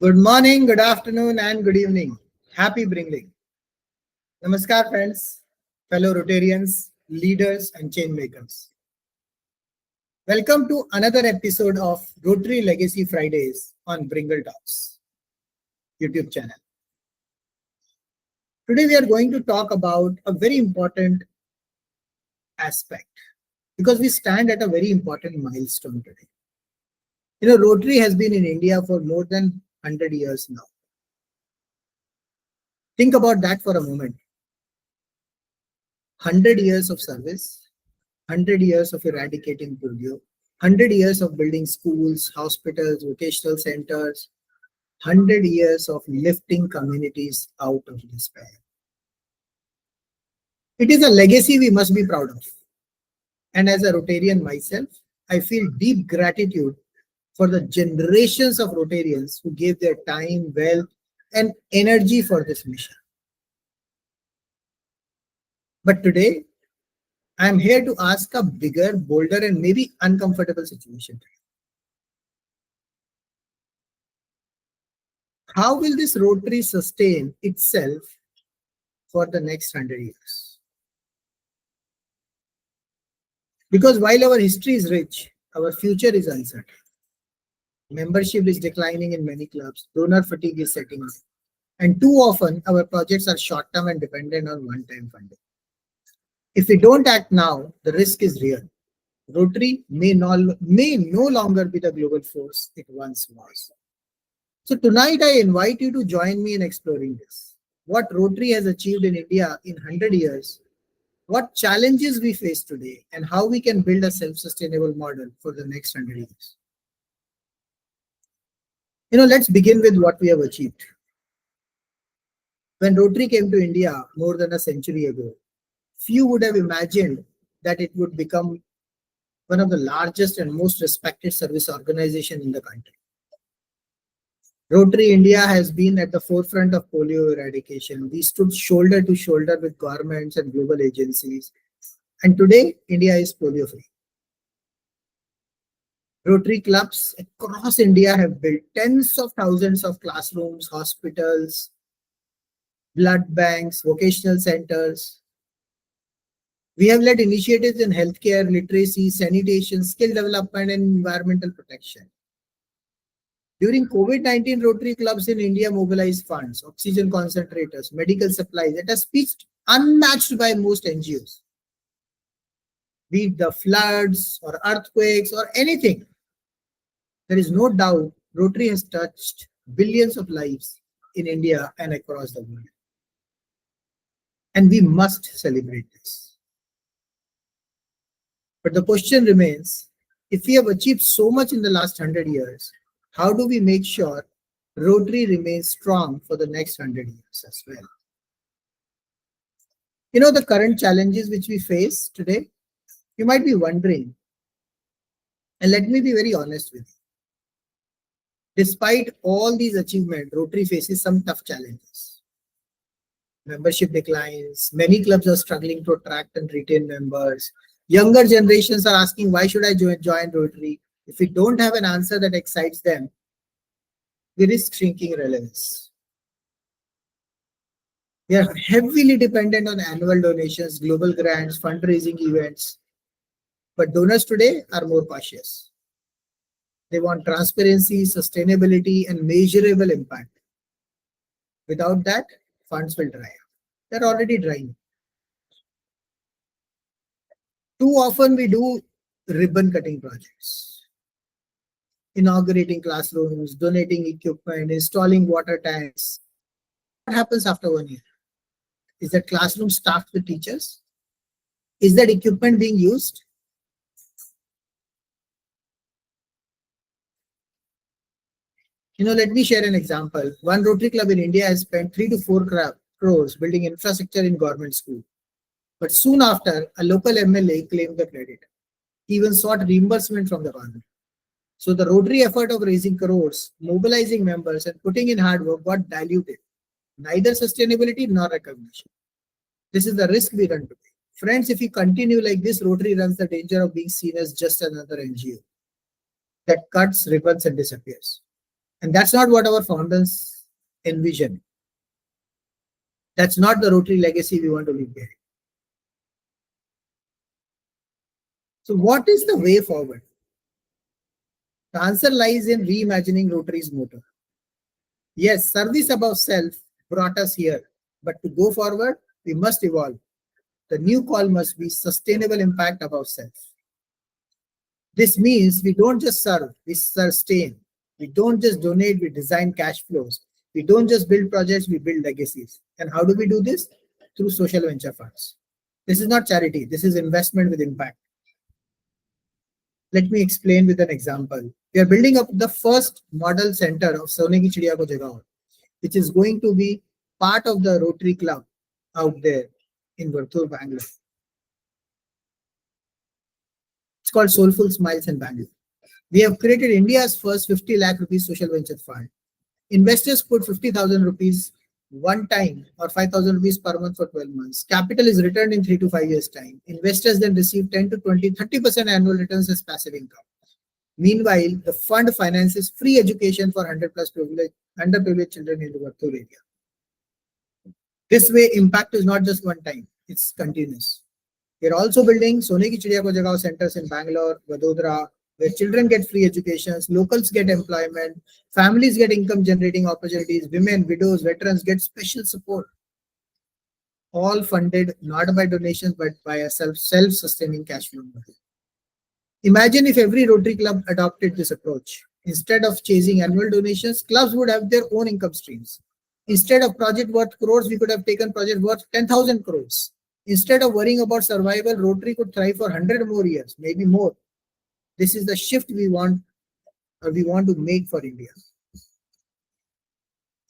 Good morning, good afternoon, and good evening. Happy Bringling. Namaskar, friends, fellow Rotarians, leaders, and change makers. Welcome to another episode of Rotary Legacy Fridays on BringleTalks YouTube channel. Today, we are going to talk about a very important aspect because we stand at a very important milestone today. Rotary has been in India for more than 100 years now. Think about that for a moment. 100 years of service, 100 years of eradicating polio, 100 years of building schools, hospitals, vocational centers, 100 years of lifting communities out of despair. It is a legacy we must be proud of. And as a Rotarian myself, I feel deep gratitude for the generations of Rotarians who gave their time, wealth, and energy for this mission. But today, I am here to ask a bigger, bolder, and maybe uncomfortable situation. How will this Rotary sustain itself for the next 100 years? Because while our history is rich, our future is uncertain. Membership is declining in many clubs, donor fatigue is setting in, and too often our projects are short-term and dependent on one-time funding. If we don't act now, the risk is real. Rotary may no longer be the global force it once was. So tonight I invite you to join me in exploring this. What Rotary has achieved in India in 100 years, what challenges we face today, and how we can build a self-sustainable model for the next 100 years. Let's begin with what we have achieved. When Rotary came to India more than a century ago, few would have imagined that it would become one of the largest and most respected service organizations in the country. Rotary India has been at the forefront of polio eradication. We stood shoulder to shoulder with governments and global agencies. And today, India is polio-free. Rotary clubs across India have built tens of thousands of classrooms, hospitals, blood banks, vocational centers. We have led initiatives in healthcare, literacy, sanitation, skill development, and environmental protection. During COVID-19, Rotary clubs in India mobilized funds, oxygen concentrators, medical supplies at a speed unmatched by most NGOs. Be it the floods or earthquakes or anything, there is no doubt Rotary has touched billions of lives in India and across the world. And we must celebrate this. But the question remains, if we have achieved so much in the last 100 years, how do we make sure Rotary remains strong for the next 100 years as well? The current challenges which we face today, you might be wondering, and let me be very honest with you. Despite all these achievements, Rotary faces some tough challenges. Membership declines, many clubs are struggling to attract and retain members. Younger generations are asking, why should I join Rotary? If we don't have an answer that excites them, we risk shrinking relevance. We are heavily dependent on annual donations, global grants, fundraising events. But donors today are more cautious. They want transparency, sustainability, and measurable impact. Without that, funds will dry up. They're already drying. Too often we do ribbon cutting projects, inaugurating classrooms, donating equipment, installing water tanks. What happens after 1 year? Is that classroom staffed with teachers? Is that equipment being used? Let me share an example. One Rotary club in India has spent 3 to 4 crores building infrastructure in government school. But soon after, a local MLA claimed the credit. He even sought reimbursement from the government. So the Rotary effort of raising crores, mobilizing members, and putting in hard work got diluted. Neither sustainability nor recognition. This is the risk we run today. Friends, if we continue like this, Rotary runs the danger of being seen as just another NGO that cuts, ribbons, and disappears. And that's not what our founders envision. That's not the Rotary legacy we want to leave behind. So what is the way forward? The answer lies in reimagining Rotary's motto. Yes, service above self brought us here, but to go forward, we must evolve. The new call must be sustainable impact above self. This means we don't just serve, we sustain. We don't just donate, we design cash flows. We don't just build projects, we build legacies. And how do we do this? Through social venture funds. This is not charity, this is investment with impact. Let me explain with an example. We are building up the first model center of Sone Ki Chidiya Ko Jagaon, which is going to be part of the Rotary Club out there in Varthur, Bangalore. It's called Soulful Smiles in Bangalore. We have created India's first 50 lakh rupees social venture fund. Investors put 50,000 rupees one time or 5,000 rupees per month for 12 months. Capital is returned in 3 to 5 years' time. Investors then receive 10 to 20, 30% annual returns as passive income. Meanwhile, the fund finances free education for 100 plus underprivileged children in the Varthur area. This way, impact is not just one time, it's continuous. We are also building Sone Ki Chidiya Ko Jagaon centers in Bangalore, Vadodara, where children get free educations, locals get employment, families get income generating opportunities, women, widows, veterans get special support. All funded not by donations but by a self-sustaining cash flow model. Imagine if every Rotary club adopted this approach. Instead of chasing annual donations, clubs would have their own income streams. Instead of project worth crores, we could have taken project worth 10,000 crores. Instead of worrying about survival, Rotary could thrive for 100 more years, maybe more. This is the shift we want to make for India.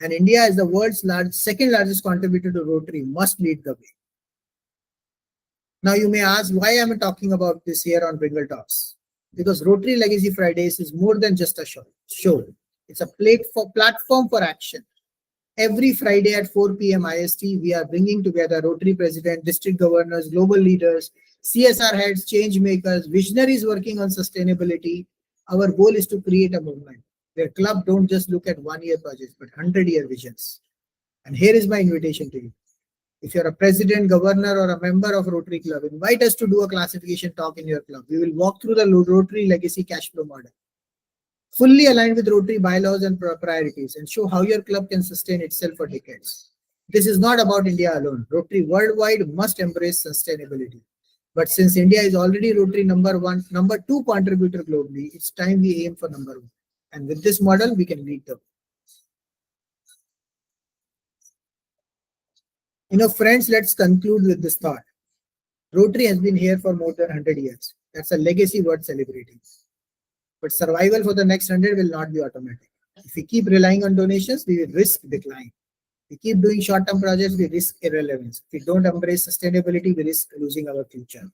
And India, as the world's second largest contributor to Rotary, must lead the way. Now you may ask, why am I talking about this here on BringleTalks? Because Rotary Legacy Fridays is more than just a show. It's a platform for action. Every Friday at 4 p.m. IST, we are bringing together Rotary President, District Governors, global leaders, CSR heads, change makers, visionaries working on sustainability. Our goal is to create a movement where clubs don't just look at one-year projects, but 100-year visions. And here is my invitation to you. If you're a president, governor, or a member of Rotary Club, invite us to do a classification talk in your club. We will walk through the Rotary Legacy cash flow model, fully aligned with Rotary bylaws and priorities, and show how your club can sustain itself for decades. This is not about India alone. Rotary worldwide must embrace sustainability. But since India is already Rotary number 2 contributor globally, it's time we aim for number 1. And with this model, we can lead them. Friends, let's conclude with this thought. Rotary has been here for more than 100 years. That's a legacy worth celebrating. But survival for the next 100 will not be automatic. If we keep relying on donations, we will risk decline. If we keep doing short-term projects, we risk irrelevance. If we don't embrace sustainability, we risk losing our future.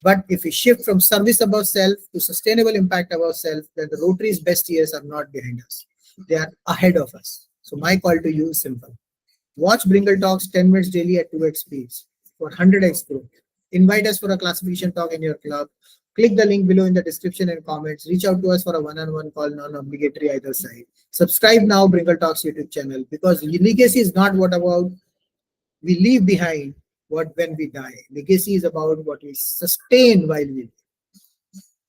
But if we shift from service above self to sustainable impact above self, then the Rotary's best years are not behind us. They are ahead of us. So my call to you is simple. Watch BringleTalks 10 minutes daily at 2x speeds for 100x growth. Invite us for a classification talk in your club. Click the link below in the description and comments. Reach out to us for a one-on-one call, non-obligatory either side. Subscribe now, BringleTalks YouTube channel, because legacy is not what about we leave behind when we die. Legacy is about what we sustain while we live.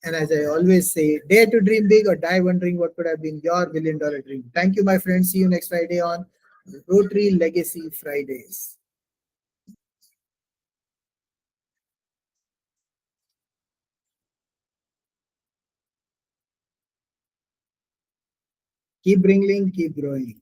And as I always say, dare to dream big or die wondering what could have been your $1 billion dream. Thank you, my friends. See you next Friday on Rotary Legacy Fridays. Keep bringing, keep growing.